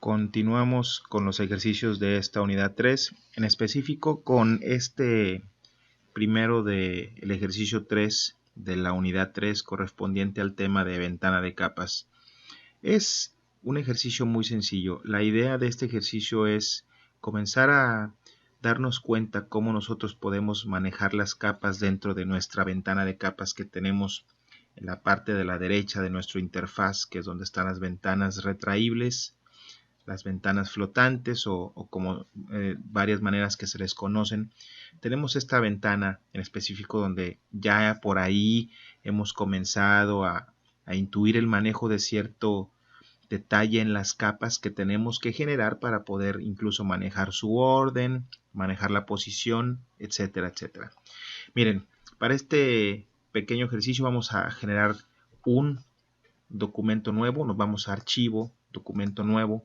Continuamos con los ejercicios de esta unidad 3, en específico con este primero del ejercicio 3 de la unidad 3 correspondiente al tema de ventana de capas. Es un ejercicio muy sencillo. La idea de este ejercicio es comenzar a darnos cuenta cómo nosotros podemos manejar las capas dentro de nuestra ventana de capas que tenemos en la parte de la derecha de nuestro interfaz, que es donde están las ventanas retraíbles, las ventanas flotantes o como varias maneras que se les conocen. Tenemos esta ventana en específico donde ya por ahí hemos comenzado a intuir el manejo de cierto detalle en las capas que tenemos que generar para poder incluso manejar su orden, manejar la posición, etcétera, etcétera. Miren, para este pequeño ejercicio vamos a generar un documento nuevo, nos vamos a archivo, documento nuevo.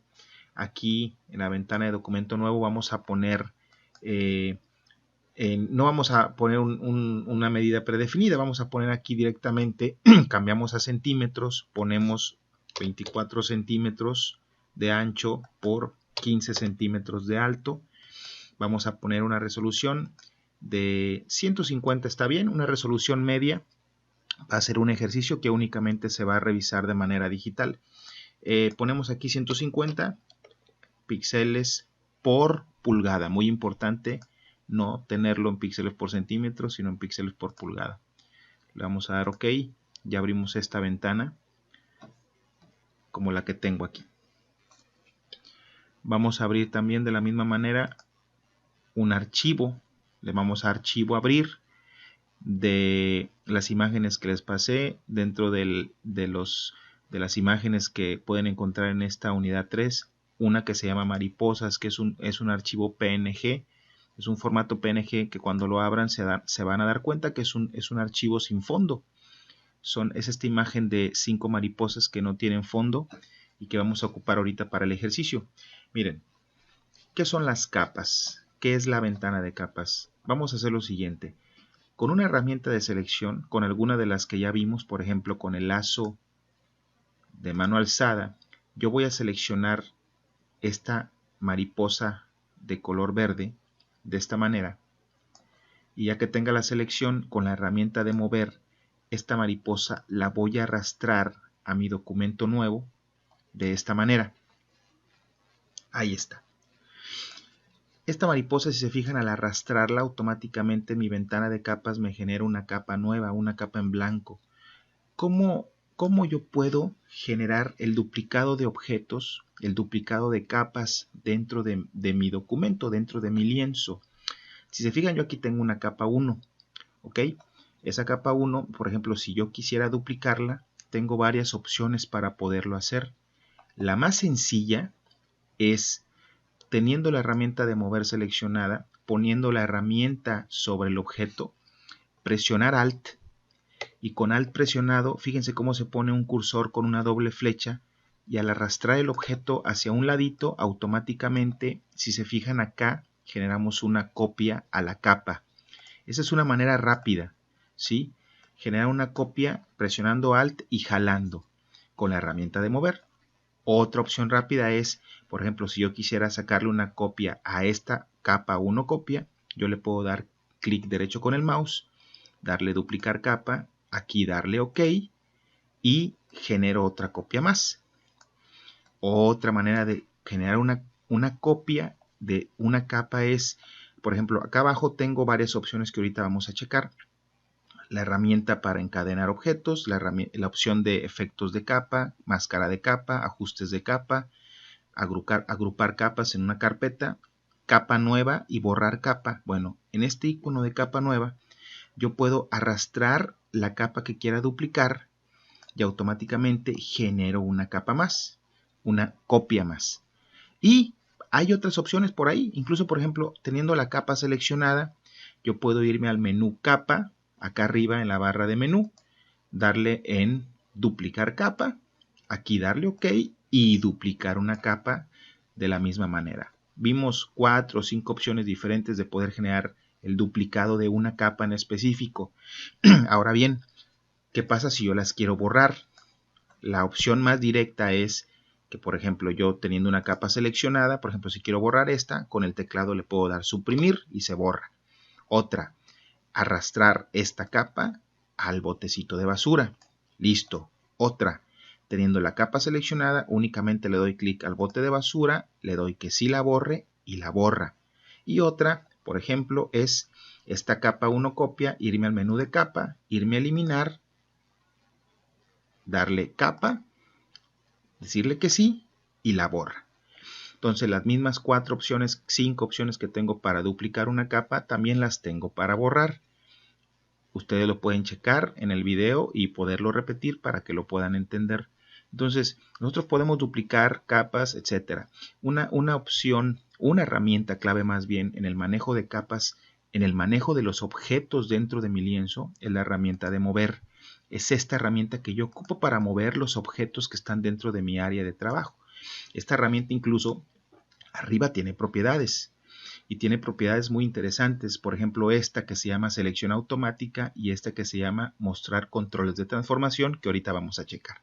Aquí en la ventana de documento nuevo vamos a poner, no vamos a poner una medida predefinida, vamos a poner aquí directamente, cambiamos a centímetros, ponemos 24 centímetros de ancho por 15 centímetros de alto. Vamos a poner una resolución de 150, está bien, una resolución media. Va a ser un ejercicio que únicamente se va a revisar de manera digital. Ponemos aquí 150 píxeles por pulgada. Muy importante no tenerlo en píxeles por centímetro, sino en píxeles por pulgada. Le vamos a dar OK. Ya abrimos esta ventana como la que tengo aquí. Vamos a abrir también de la misma manera un archivo. Le vamos a archivo abrir de las imágenes que les pasé dentro de las imágenes que pueden encontrar en esta unidad 3. Una que se llama mariposas, que es un archivo PNG, es un formato PNG que cuando lo abran se van a dar cuenta que es un archivo sin fondo. Es esta imagen de 5 mariposas que no tienen fondo y que vamos a ocupar ahorita para el ejercicio. Miren, ¿qué son las capas? ¿Qué es la ventana de capas? Vamos a hacer lo siguiente. Con una herramienta de selección, con alguna de las que ya vimos, por ejemplo con el lazo de mano alzada, yo voy a seleccionar esta mariposa de color verde de esta manera, y ya que tenga la selección, con la herramienta de mover, esta mariposa la voy a arrastrar a mi documento nuevo de esta manera. Ahí está. Esta mariposa, si se fijan, al arrastrarla automáticamente mi ventana de capas me genera una capa nueva, una capa en blanco. ¿Cómo yo puedo generar el duplicado de objetos, el duplicado de capas dentro de mi documento, dentro de mi lienzo? Si se fijan, yo aquí tengo una capa 1, ¿ok? Esa capa 1, por ejemplo, si yo quisiera duplicarla, tengo varias opciones para poderlo hacer. La más sencilla es, teniendo la herramienta de mover seleccionada, poniendo la herramienta sobre el objeto, presionar Alt, y con Alt presionado, fíjense cómo se pone un cursor con una doble flecha, y al arrastrar el objeto hacia un ladito, automáticamente, si se fijan acá, generamos una copia a la capa. Esa es una manera rápida, ¿sí? Generar una copia presionando Alt y jalando con la herramienta de mover. Otra opción rápida es, por ejemplo, si yo quisiera sacarle una copia a esta capa 1 copia, yo le puedo dar clic derecho con el mouse, darle duplicar capa, aquí darle OK y genero otra copia más. Otra manera de generar una copia de una capa es, por ejemplo, acá abajo tengo varias opciones que ahorita vamos a checar. La herramienta para encadenar objetos, la opción de efectos de capa, máscara de capa, ajustes de capa, agrupar capas en una carpeta, capa nueva y borrar capa. Bueno, en este icono de capa nueva, yo puedo arrastrar la capa que quiera duplicar y automáticamente genero una capa más, una copia más. Y hay otras opciones por ahí, incluso por ejemplo, teniendo la capa seleccionada, yo puedo irme al menú capa, acá arriba en la barra de menú, darle en duplicar capa, aquí darle OK y duplicar una capa de la misma manera. Vimos 4 o 5 opciones diferentes de poder generar el duplicado de una capa en específico. Ahora bien, ¿qué pasa si yo las quiero borrar? La opción más directa es que por ejemplo yo teniendo una capa seleccionada, por ejemplo si quiero borrar esta, con el teclado le puedo dar suprimir y se borra. Otra, arrastrar esta capa al botecito de basura. Listo. Otra, teniendo la capa seleccionada, únicamente le doy clic al bote de basura, le doy que sí la borre y la borra. Y otra, por ejemplo, es esta capa 1 copia, irme al menú de capa, irme a eliminar, darle capa, decirle que sí y la borra. Entonces las mismas 4 opciones, 5 opciones que tengo para duplicar una capa, también las tengo para borrar. Ustedes lo pueden checar en el video y poderlo repetir para que lo puedan entender. Entonces, nosotros podemos duplicar capas, etc. Una opción, una herramienta clave más bien en el manejo de capas, en el manejo de los objetos dentro de mi lienzo, es la herramienta de mover. Es esta herramienta que yo ocupo para mover los objetos que están dentro de mi área de trabajo. Esta herramienta incluso arriba tiene propiedades. Y tiene propiedades muy interesantes, por ejemplo esta que se llama selección automática y esta que se llama mostrar controles de transformación, que ahorita vamos a checar.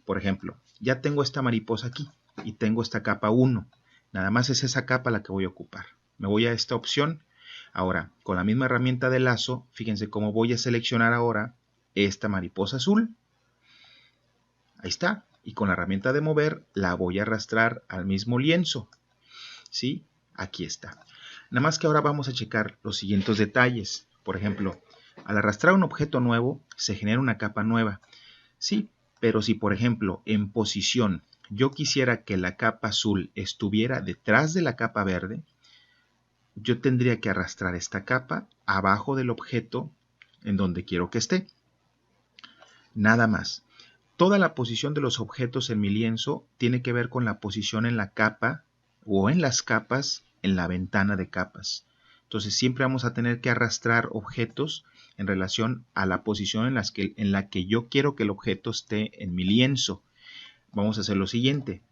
Por ejemplo, ya tengo esta mariposa aquí y tengo esta capa 1, nada más es esa capa la que voy a ocupar. Me voy a esta opción, ahora con la misma herramienta de lazo, fíjense cómo voy a seleccionar ahora esta mariposa azul, ahí está, y con la herramienta de mover la voy a arrastrar al mismo lienzo, ¿sí? Aquí está. Nada más que ahora vamos a checar los siguientes detalles. Por ejemplo, al arrastrar un objeto nuevo, se genera una capa nueva. Sí, pero si por ejemplo en posición yo quisiera que la capa azul estuviera detrás de la capa verde, yo tendría que arrastrar esta capa abajo del objeto en donde quiero que esté. Nada más. Toda la posición de los objetos en mi lienzo tiene que ver con la posición en la capa o en las capas en la ventana de capas. Entonces siempre vamos a tener que arrastrar objetos en relación a la posición en la que yo quiero que el objeto esté en mi lienzo. Vamos a hacer lo siguiente.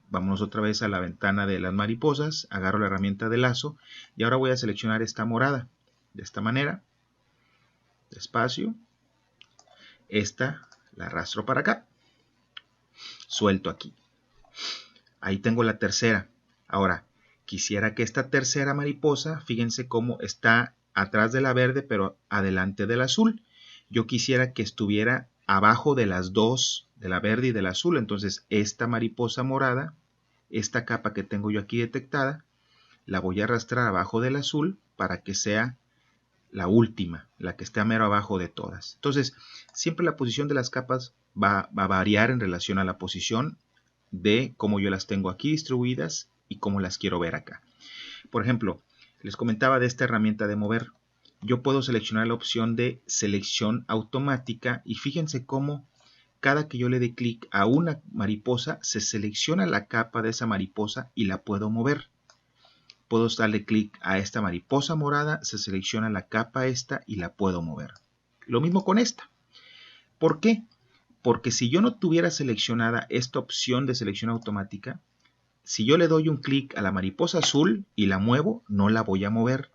Vámonos otra vez a la ventana de las mariposas, agarro la herramienta de lazo y ahora voy a seleccionar esta morada. De esta manera, despacio, esta la arrastro para acá, suelto aquí. Ahí tengo la tercera. Ahora, quisiera que esta tercera mariposa, fíjense cómo está atrás de la verde, pero adelante del azul. Yo quisiera que estuviera abajo de las dos, de la verde y del azul. Entonces, esta mariposa morada, esta capa que tengo yo aquí detectada, la voy a arrastrar abajo del azul para que sea la última, la que está mero abajo de todas. Entonces, siempre la posición de las capas va a variar en relación a la posición de cómo yo las tengo aquí distribuidas y cómo las quiero ver acá. Por ejemplo, les comentaba de esta herramienta de mover. Yo puedo seleccionar la opción de selección automática y fíjense cómo cada que yo le dé clic a una mariposa se selecciona la capa de esa mariposa y la puedo mover. Puedo darle clic a esta mariposa morada, se selecciona la capa esta y la puedo mover. Lo mismo con esta. ¿Por qué? Porque si yo no tuviera seleccionada esta opción de selección automática, si yo le doy un clic a la mariposa azul y la muevo, no la voy a mover.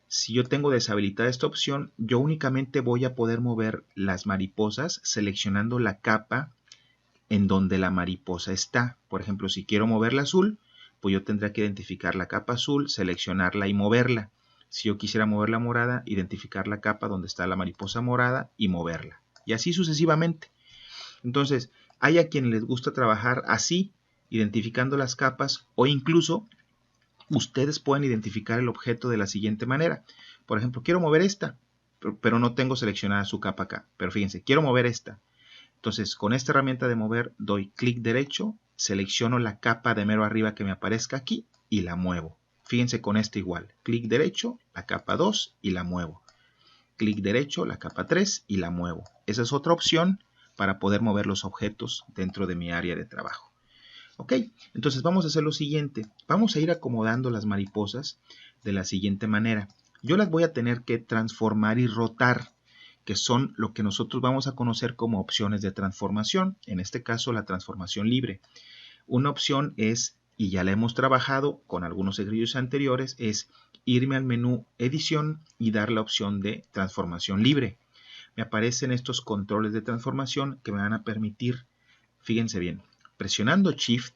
Si yo tengo deshabilitada esta opción, yo únicamente voy a poder mover las mariposas seleccionando la capa en donde la mariposa está. Por ejemplo, si quiero mover la azul, pues yo tendría que identificar la capa azul, seleccionarla y moverla. Si yo quisiera mover la morada, identificar la capa donde está la mariposa morada y moverla. Y así sucesivamente. Entonces, hay a quienes les gusta trabajar así, identificando las capas, o incluso ustedes pueden identificar el objeto de la siguiente manera. Por ejemplo, quiero mover esta, pero no tengo seleccionada su capa acá. Pero fíjense, quiero mover esta. Entonces, con esta herramienta de mover, doy clic derecho, selecciono la capa de mero arriba que me aparezca aquí y la muevo. Fíjense con esta igual. Clic derecho, la capa 2 y la muevo. Clic derecho, la capa 3 y la muevo. Esa es otra opción para poder mover los objetos dentro de mi área de trabajo. Ok, entonces vamos a hacer lo siguiente. Vamos a ir acomodando las mariposas de la siguiente manera. Yo las voy a tener que transformar y rotar, que son lo que nosotros vamos a conocer como opciones de transformación. En este caso, la transformación libre. Una opción es, y ya la hemos trabajado con algunos ejercicios anteriores, es irme al menú edición y dar la opción de transformación libre. Me aparecen estos controles de transformación que me van a permitir, fíjense bien, presionando Shift,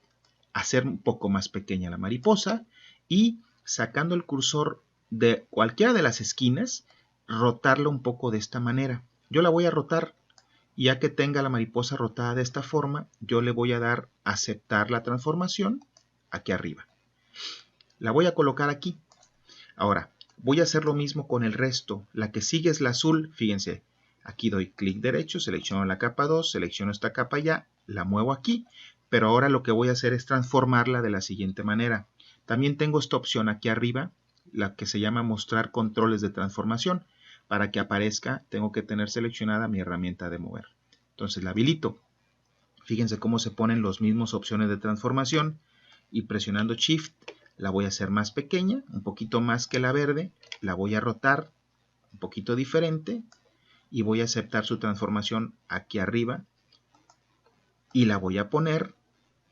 hacer un poco más pequeña la mariposa y sacando el cursor de cualquiera de las esquinas, rotarlo un poco de esta manera. Yo la voy a rotar y ya que tenga la mariposa rotada de esta forma, yo le voy a dar a aceptar la transformación aquí arriba. La voy a colocar aquí. Ahora, voy a hacer lo mismo con el resto. La que sigue es la azul. Fíjense, aquí doy clic derecho, selecciono la capa 2, selecciono esta capa ya, la muevo aquí. Pero ahora lo que voy a hacer es transformarla de la siguiente manera. También tengo esta opción aquí arriba, la que se llama mostrar controles de transformación. Para que aparezca, tengo que tener seleccionada mi herramienta de mover. Entonces la habilito. Fíjense cómo se ponen las mismas opciones de transformación. Y presionando Shift, la voy a hacer más pequeña, un poquito más que la verde. La voy a rotar un poquito diferente. Y voy a aceptar su transformación aquí arriba. Y la voy a poner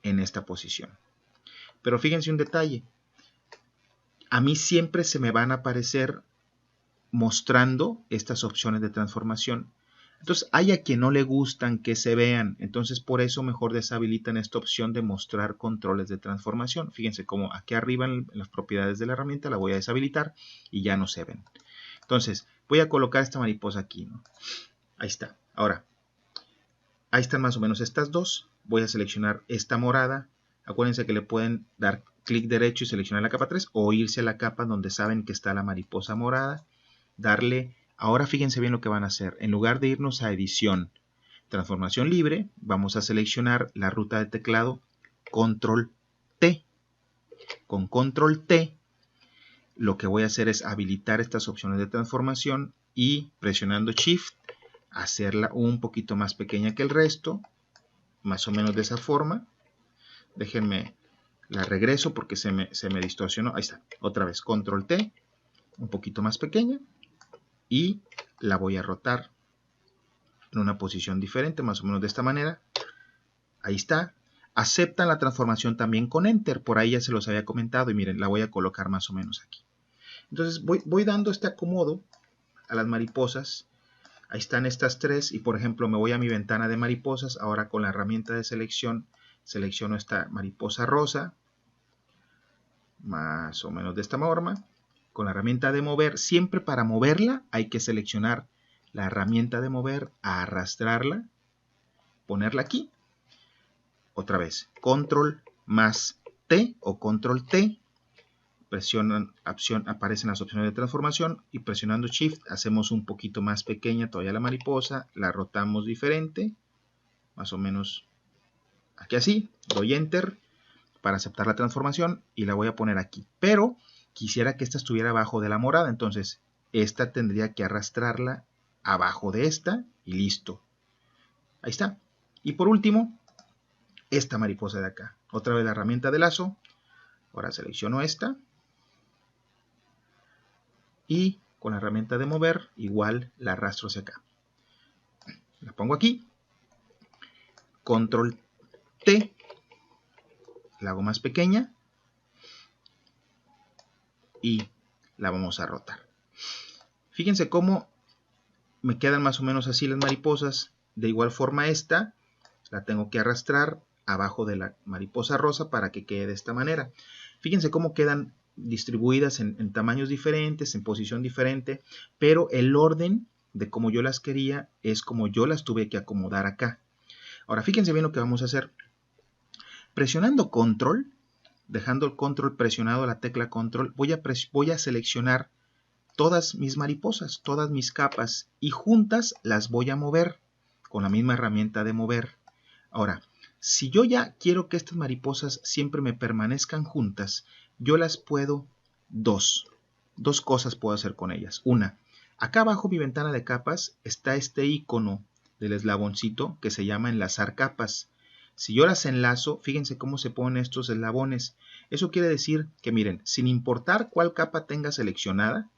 en esta posición. Pero fíjense un detalle. A mí siempre se me van a aparecer mostrando estas opciones de transformación. Entonces hay a quien no le gustan que se vean. Entonces por eso mejor deshabilitan esta opción de mostrar controles de transformación. Fíjense cómo aquí arriba en las propiedades de la herramienta la voy a deshabilitar y ya no se ven. Entonces voy a colocar esta mariposa aquí, ¿no? Ahí está. Ahora, ahí están más o menos estas dos. Voy a seleccionar esta morada. Acuérdense que le pueden dar clic derecho y seleccionar la capa 3 o irse a la capa donde saben que está la mariposa morada. Darle, ahora fíjense bien lo que van a hacer. En lugar de irnos a edición, transformación libre, vamos a seleccionar la ruta de teclado Control T. Con Control T, lo que voy a hacer es habilitar estas opciones de transformación y presionando Shift, hacerla un poquito más pequeña que el resto, más o menos de esa forma. Déjenme, la regreso porque se me distorsionó. Ahí está, otra vez, Control T, un poquito más pequeña. Y la voy a rotar en una posición diferente, más o menos de esta manera. Ahí está. Aceptan la transformación también con Enter. Por ahí ya se los había comentado. Y miren, la voy a colocar más o menos aquí. Entonces voy dando este acomodo a las mariposas. Ahí están estas tres. Y por ejemplo, me voy a mi ventana de mariposas. Ahora con la herramienta de selección, selecciono esta mariposa rosa. Más o menos de esta forma. Con la herramienta de mover, siempre para moverla hay que seleccionar la herramienta de mover, arrastrarla, ponerla aquí. Otra vez, Control más T o Control T. Presionan opción, aparecen las opciones de transformación y presionando Shift hacemos un poquito más pequeña todavía la mariposa, la rotamos diferente, más o menos aquí así, doy Enter para aceptar la transformación y la voy a poner aquí. Pero quisiera que esta estuviera abajo de la morada, entonces esta tendría que arrastrarla abajo de esta y listo. Ahí está. Y por último, esta mariposa de acá. Otra vez la herramienta de lazo. Ahora selecciono esta. Y con la herramienta de mover, igual la arrastro hacia acá. La pongo aquí. Control T. La hago más pequeña. Y la vamos a rotar. Fíjense cómo me quedan más o menos así las mariposas. De igual forma esta la tengo que arrastrar abajo de la mariposa rosa para que quede de esta manera. Fíjense cómo quedan distribuidas en tamaños diferentes, en posición diferente, pero el orden de como yo las quería es como yo las tuve que acomodar acá. Ahora fíjense bien lo que vamos a hacer. Presionando Control, dejando el Control presionado, la tecla Control, voy a seleccionar todas mis mariposas, todas mis capas y juntas las voy a mover con la misma herramienta de mover. Ahora, si yo ya quiero que estas mariposas siempre me permanezcan juntas, yo las puedo dos cosas puedo hacer con ellas. Una, acá abajo mi ventana de capas está este icono del eslaboncito que se llama enlazar capas. Si yo las enlazo, fíjense cómo se ponen estos eslabones. Eso quiere decir que miren, sin importar cuál capa tenga seleccionada,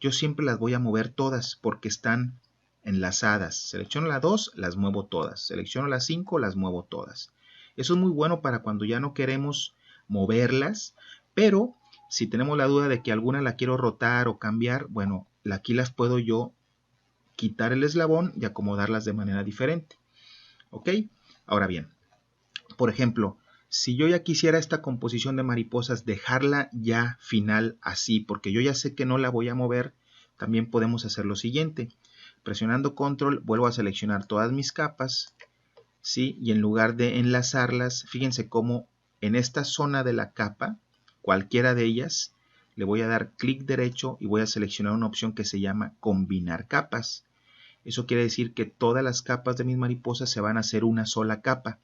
yo siempre las voy a mover todas porque están enlazadas. Selecciono la 2, las muevo todas. Selecciono la 5, las muevo todas. Eso es muy bueno para cuando ya no queremos moverlas, pero si tenemos la duda de que alguna la quiero rotar o cambiar, bueno, aquí las puedo yo quitar el eslabón y acomodarlas de manera diferente. ¿Ok? Ahora bien, por ejemplo, si yo ya quisiera esta composición de mariposas, dejarla ya final así, porque yo ya sé que no la voy a mover, también podemos hacer lo siguiente. Presionando control, vuelvo a seleccionar todas mis capas, ¿sí? Y en lugar de enlazarlas, fíjense cómo en esta zona de la capa, cualquiera de ellas, le voy a dar clic derecho y voy a seleccionar una opción que se llama combinar capas. Eso quiere decir que todas las capas de mis mariposas se van a hacer una sola capa.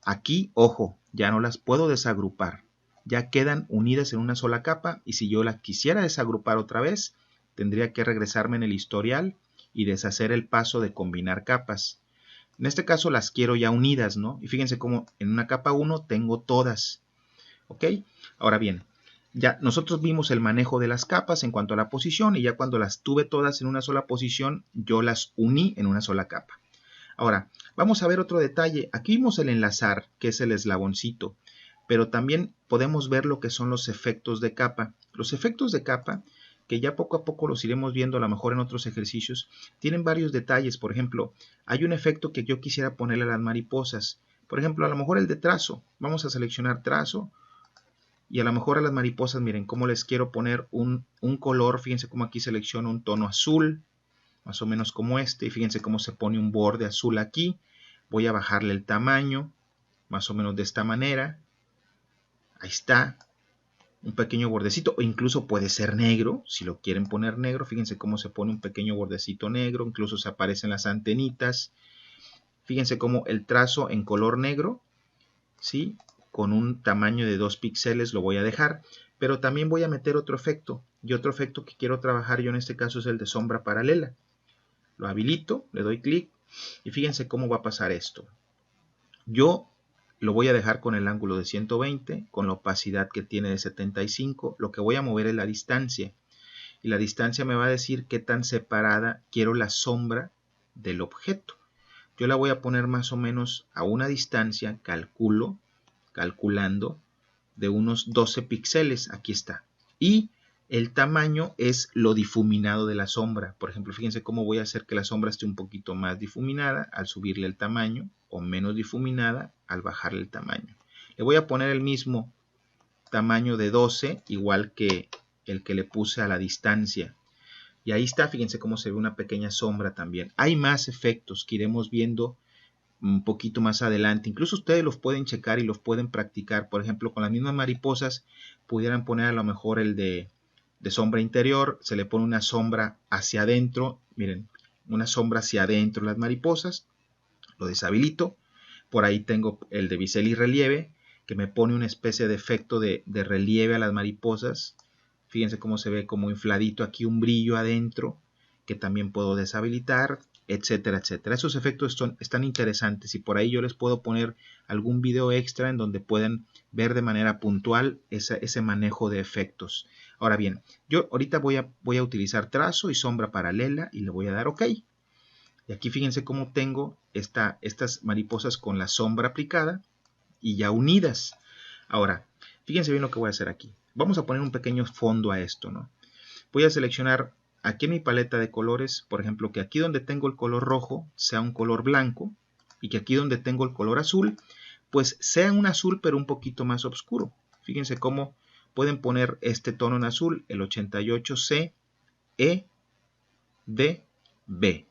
Aquí, ojo, ya no las puedo desagrupar. Ya quedan unidas en una sola capa y si yo las quisiera desagrupar otra vez, tendría que regresarme en el historial y deshacer el paso de combinar capas. En este caso las quiero ya unidas, ¿no? Y fíjense cómo en una capa 1 tengo todas. ¿Ok? Ahora bien, ya nosotros vimos el manejo de las capas en cuanto a la posición y ya cuando las tuve todas en una sola posición, yo las uní en una sola capa. Ahora, vamos a ver otro detalle. Aquí vimos el enlazar, que es el eslaboncito, pero también podemos ver lo que son los efectos de capa. Los efectos de capa, que ya poco a poco los iremos viendo a lo mejor en otros ejercicios, tienen varios detalles. Por ejemplo, hay un efecto que yo quisiera ponerle a las mariposas. Por ejemplo, a lo mejor el de trazo. Vamos a seleccionar trazo. Y a lo mejor a las mariposas, miren cómo les quiero poner un color. Fíjense cómo aquí selecciono un tono azul, más o menos como este. Y fíjense cómo se pone un borde azul aquí. Voy a bajarle el tamaño, más o menos de esta manera. Ahí está. Un pequeño bordecito, o incluso puede ser negro, si lo quieren poner negro. Fíjense cómo se pone un pequeño bordecito negro. Incluso se aparecen las antenitas. Fíjense cómo el trazo en color negro, ¿sí? Con un tamaño de 2 píxeles lo voy a dejar, pero también voy a meter otro efecto, y otro efecto que quiero trabajar yo en este caso es el de sombra paralela. Lo habilito, le doy clic, y fíjense cómo va a pasar esto. Yo lo voy a dejar con el ángulo de 120, con la opacidad que tiene de 75, lo que voy a mover es la distancia, y la distancia me va a decir qué tan separada quiero la sombra del objeto. Yo la voy a poner más o menos a una distancia, calculando, de unos 12 píxeles, aquí está. Y el tamaño es lo difuminado de la sombra. Por ejemplo, fíjense cómo voy a hacer que la sombra esté un poquito más difuminada al subirle el tamaño, o menos difuminada al bajarle el tamaño. Le voy a poner el mismo tamaño de 12, igual que el que le puse a la distancia. Y ahí está, fíjense cómo se ve una pequeña sombra también. Hay más efectos que iremos viendo un poquito más adelante. Incluso ustedes los pueden checar y los pueden practicar. Por ejemplo, con las mismas mariposas pudieran poner a lo mejor el de sombra interior. Se le pone una sombra hacia adentro. Miren, una sombra hacia adentro las mariposas. Lo deshabilito. Por ahí tengo el de bisel y relieve, que me pone una especie de efecto de relieve a las mariposas. Fíjense cómo se ve como infladito aquí un brillo adentro, que también puedo deshabilitar, etcétera, etcétera. Esos efectos están interesantes y por ahí yo les puedo poner algún video extra en donde puedan ver de manera puntual ese manejo de efectos. Ahora bien, yo ahorita voy a utilizar trazo y sombra paralela y le voy a dar OK. Y aquí fíjense cómo tengo estas mariposas con la sombra aplicada y ya unidas. Ahora, fíjense bien lo que voy a hacer aquí. Vamos a poner un pequeño fondo a esto, ¿no? Voy a seleccionar aquí en mi paleta de colores, por ejemplo, que aquí donde tengo el color rojo sea un color blanco y que aquí donde tengo el color azul, pues sea un azul pero un poquito más oscuro. Fíjense cómo pueden poner este tono en azul, el 88C E D B,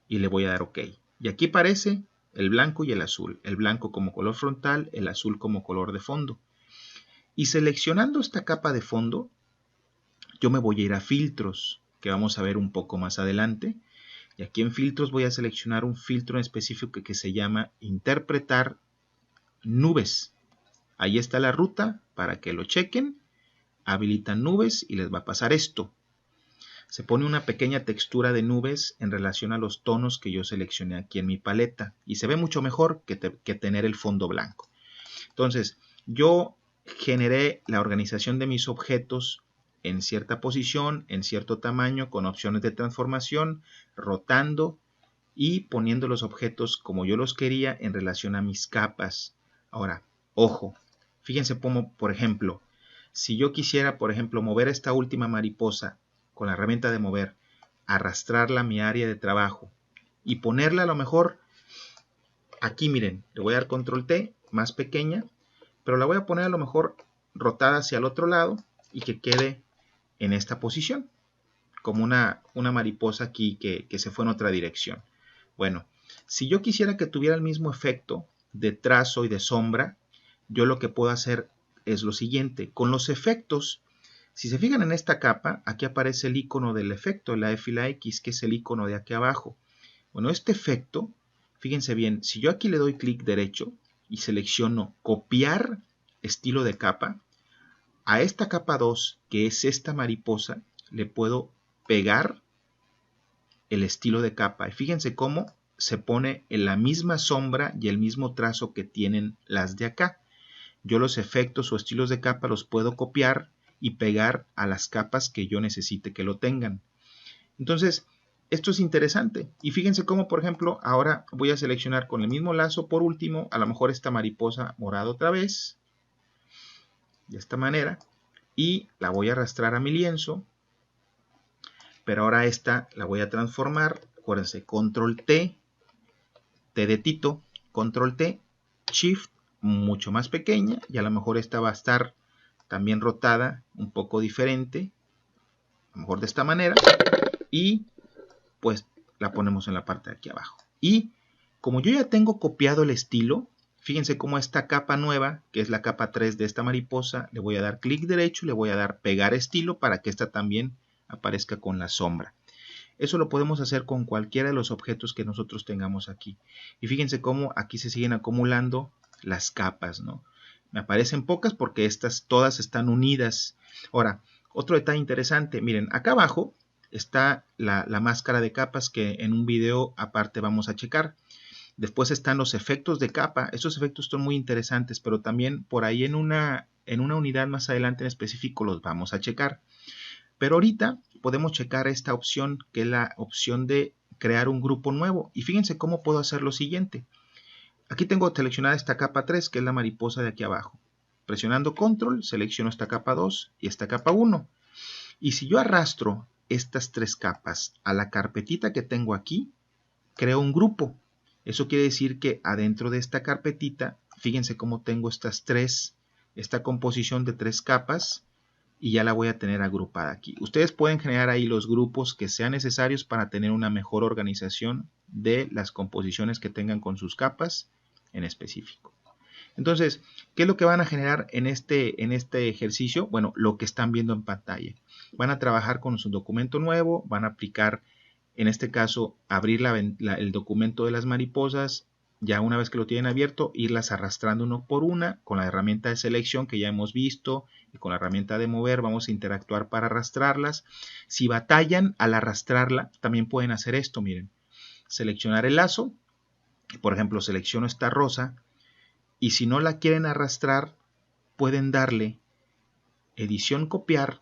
y le voy a dar OK. Y aquí aparece el blanco y el azul, el blanco como color frontal, el azul como color de fondo. Y seleccionando esta capa de fondo, yo me voy a ir a filtros, que vamos a ver un poco más adelante. Y aquí en filtros voy a seleccionar un filtro en específico que se llama interpretar nubes. Ahí está la ruta para que lo chequen. Habilitan nubes y les va a pasar esto. Se pone una pequeña textura de nubes en relación a los tonos que yo seleccioné aquí en mi paleta. Y se ve mucho mejor que tener el fondo blanco. Entonces, yo generé la organización de mis objetos en cierta posición, en cierto tamaño, con opciones de transformación, rotando y poniendo los objetos como yo los quería en relación a mis capas. Ahora, ojo, fíjense cómo, por ejemplo, si yo quisiera, por ejemplo, mover esta última mariposa con la herramienta de mover, arrastrarla a mi área de trabajo y ponerla a lo mejor aquí miren, le voy a dar control T, más pequeña, pero la voy a poner a lo mejor rotada hacia el otro lado y que quede en esta posición, como una mariposa aquí que se fue en otra dirección. Bueno, si yo quisiera que tuviera el mismo efecto de trazo y de sombra, yo lo que puedo hacer es lo siguiente. Con los efectos, si se fijan en esta capa, aquí aparece el icono del efecto, la F y la X, que es el icono de aquí abajo. Bueno, este efecto, fíjense bien, si yo aquí le doy clic derecho y selecciono copiar estilo de capa, a esta capa 2, que es esta mariposa, le puedo pegar el estilo de capa. Y fíjense cómo se pone en la misma sombra y el mismo trazo que tienen las de acá. Yo los efectos o estilos de capa los puedo copiar y pegar a las capas que yo necesite que lo tengan. Entonces, esto es interesante. Y fíjense cómo, por ejemplo, ahora voy a seleccionar con el mismo lazo, por último, a lo mejor esta mariposa morada otra vez, de esta manera, y la voy a arrastrar a mi lienzo, pero ahora esta la voy a transformar. Acuérdense, control T, T de Tito, control T, shift, mucho más pequeña, y a lo mejor esta va a estar también rotada un poco diferente, a lo mejor de esta manera, y pues la ponemos en la parte de aquí abajo. Y como yo ya tengo copiado el estilo, fíjense cómo esta capa nueva, que es la capa 3 de esta mariposa, le voy a dar clic derecho, le voy a dar pegar estilo para que esta también aparezca con la sombra. Eso lo podemos hacer con cualquiera de los objetos que nosotros tengamos aquí. Y fíjense cómo aquí se siguen acumulando las capas, ¿no? Me aparecen pocas porque estas todas están unidas. Ahora, otro detalle interesante, miren, acá abajo está la máscara de capas que en un video aparte vamos a checar. Después están los efectos de capa. Estos efectos son muy interesantes, pero también por ahí en una unidad más adelante en específico los vamos a checar. Pero ahorita podemos checar esta opción, que es la opción de crear un grupo nuevo. Y fíjense cómo puedo hacer lo siguiente. Aquí tengo seleccionada esta capa 3, que es la mariposa de aquí abajo. Presionando control, selecciono esta capa 2 y esta capa 1. Y si yo arrastro estas tres capas a la carpetita que tengo aquí, creo un grupo. Eso quiere decir que adentro de esta carpetita, fíjense cómo tengo esta composición de 3 capas, y ya la voy a tener agrupada aquí. Ustedes pueden generar ahí los grupos que sean necesarios para tener una mejor organización de las composiciones que tengan con sus capas en específico. Entonces, ¿qué es lo que van a generar en este ejercicio? Bueno, lo que están viendo en pantalla. Van a trabajar con su documento nuevo, van a aplicar, en este caso, abrir el documento de las mariposas. Ya una vez que lo tienen abierto, irlas arrastrando uno por una con la herramienta de selección que ya hemos visto y con la herramienta de mover vamos a interactuar para arrastrarlas. Si batallan al arrastrarla, también pueden hacer esto, miren. Seleccionar el lazo, por ejemplo, selecciono esta rosa y si no la quieren arrastrar, pueden darle edición copiar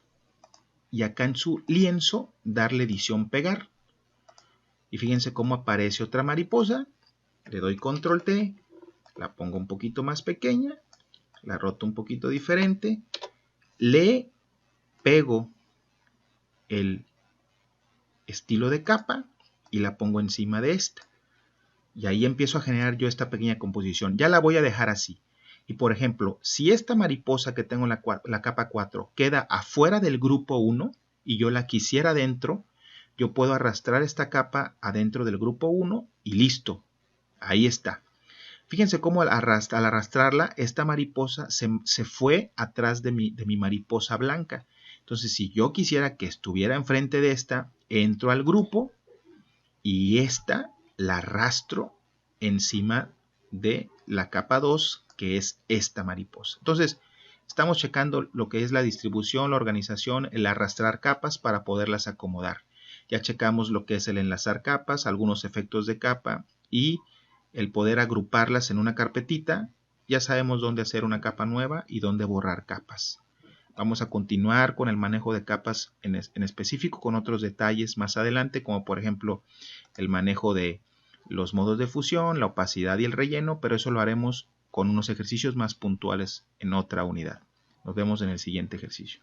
y acá en su lienzo darle edición pegar. Y fíjense cómo aparece otra mariposa. Le doy control T, la pongo un poquito más pequeña, la roto un poquito diferente, le pego el estilo de capa y la pongo encima de esta. Y ahí empiezo a generar yo esta pequeña composición. Ya la voy a dejar así. Y por ejemplo, si esta mariposa que tengo en la capa 4 queda afuera del grupo 1 y yo la quisiera dentro, yo puedo arrastrar esta capa adentro del grupo 1 y listo. Ahí está. Fíjense cómo al arrastrarla, esta mariposa se fue atrás de mi mariposa blanca. Entonces, si yo quisiera que estuviera enfrente de esta, entro al grupo y esta la arrastro encima de la capa 2, que es esta mariposa. Entonces, estamos checando lo que es la distribución, la organización, el arrastrar capas para poderlas acomodar. Ya checamos lo que es el enlazar capas, algunos efectos de capa y el poder agruparlas en una carpetita. Ya sabemos dónde hacer una capa nueva y dónde borrar capas. Vamos a continuar con el manejo de capas en específico con otros detalles más adelante, como por ejemplo el manejo de los modos de fusión, la opacidad y el relleno, pero eso lo haremos con unos ejercicios más puntuales en otra unidad. Nos vemos en el siguiente ejercicio.